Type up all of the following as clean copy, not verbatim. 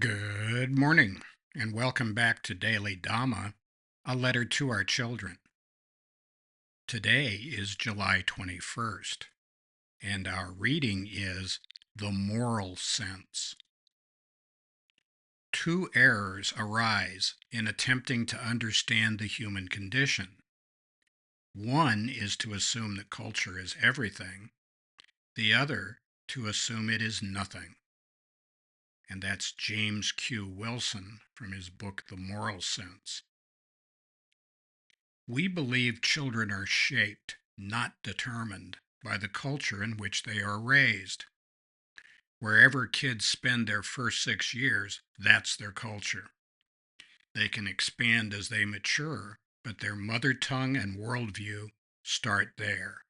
Good morning, and welcome back to Daily Dhamma, a letter to our children. Today is July 21st, and our reading is The Moral Sense. Two errors arise in attempting to understand the human condition. One is to assume that culture is everything, the other to assume it is nothing. And that's James Q. Wilson from his book, The Moral Sense. We believe children are shaped, not determined, by the culture in which they are raised. Wherever kids spend their first 6 years, that's their culture. They can expand as they mature, but their mother tongue and worldview start there.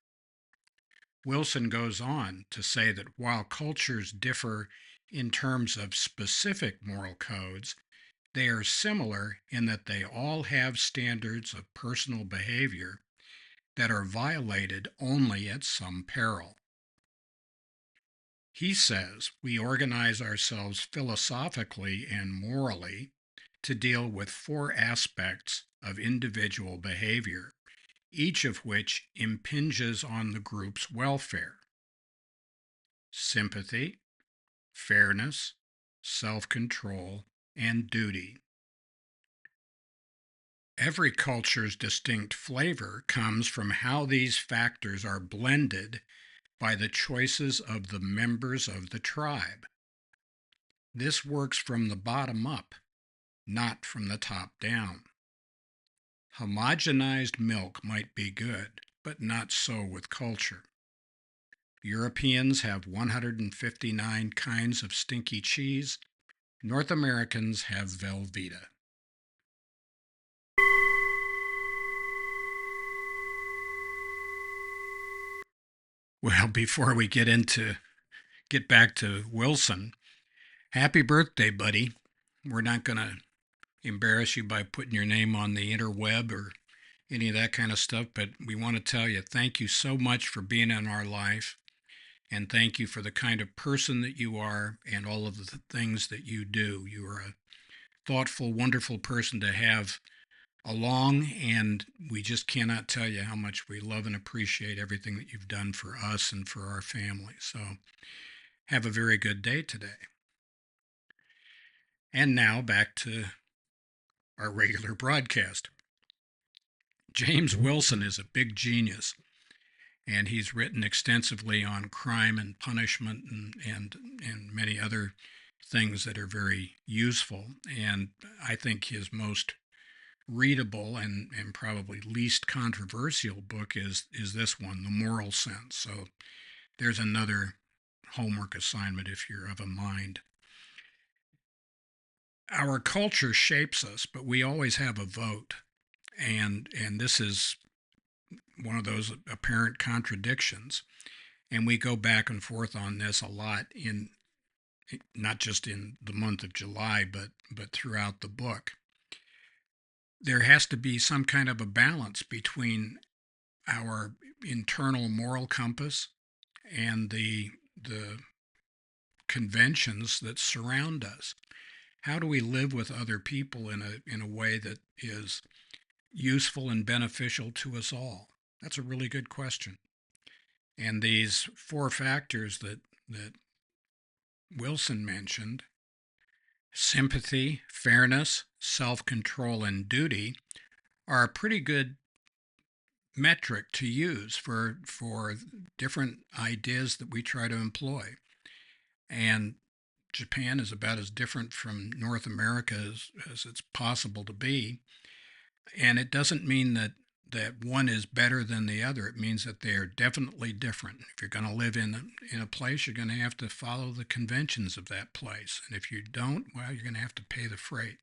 Wilson goes on to say that while cultures differ in terms of specific moral codes, they are similar in that they all have standards of personal behavior that are violated only at some peril. He says we organize ourselves philosophically and morally to deal with four aspects of individual behavior, each of which impinges on the group's welfare: sympathy, fairness, self-control, and duty. Every culture's distinct flavor comes from how these factors are blended by the choices of the members of the tribe. This works from the bottom up, not from the top down. Homogenized milk might be good, but not so with culture. Europeans have 159 kinds of stinky cheese. North Americans have Velveeta. Well, before we get back to Wilson, happy birthday, buddy. We're not going to embarrass you by putting your name on the interweb or any of that kind of stuff, but we want to tell you thank you so much for being in our life, and thank you for the kind of person that you are and all of the things that you do. You are a thoughtful, wonderful person to have along, and we just cannot tell you how much we love and appreciate everything that you've done for us and for our family. So have a very good day today. And now back to our regular broadcast. James Wilson is a big genius, and he's written extensively on crime and punishment and many other things that are very useful. And I think his most readable and probably least controversial book is this one, The Moral Sense. So there's another homework assignment if you're of a mind. Our culture shapes us, but we always have a vote. And this is one of those apparent contradictions. And we go back and forth on this a lot in not just in the month of July, but throughout the book. There has to be some kind of a balance between our internal moral compass and the conventions that surround us. How do we live with other people in a way that is useful and beneficial to us all? That's a really good question. And these four factors that Wilson mentioned, sympathy, fairness, self-control, and duty, are a pretty good metric to use for different ideas that we try to employ. And Japan is about as different from North America as it's possible to be. And it doesn't mean that one is better than the other. It means that they are definitely different. If you're going to live in a place, you're going to have to follow the conventions of that place. And if you don't, well, you're going to have to pay the freight.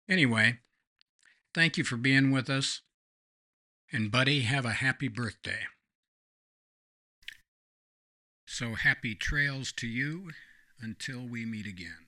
Anyway, thank you for being with us. And buddy, have a happy birthday. So happy trails to you until we meet again.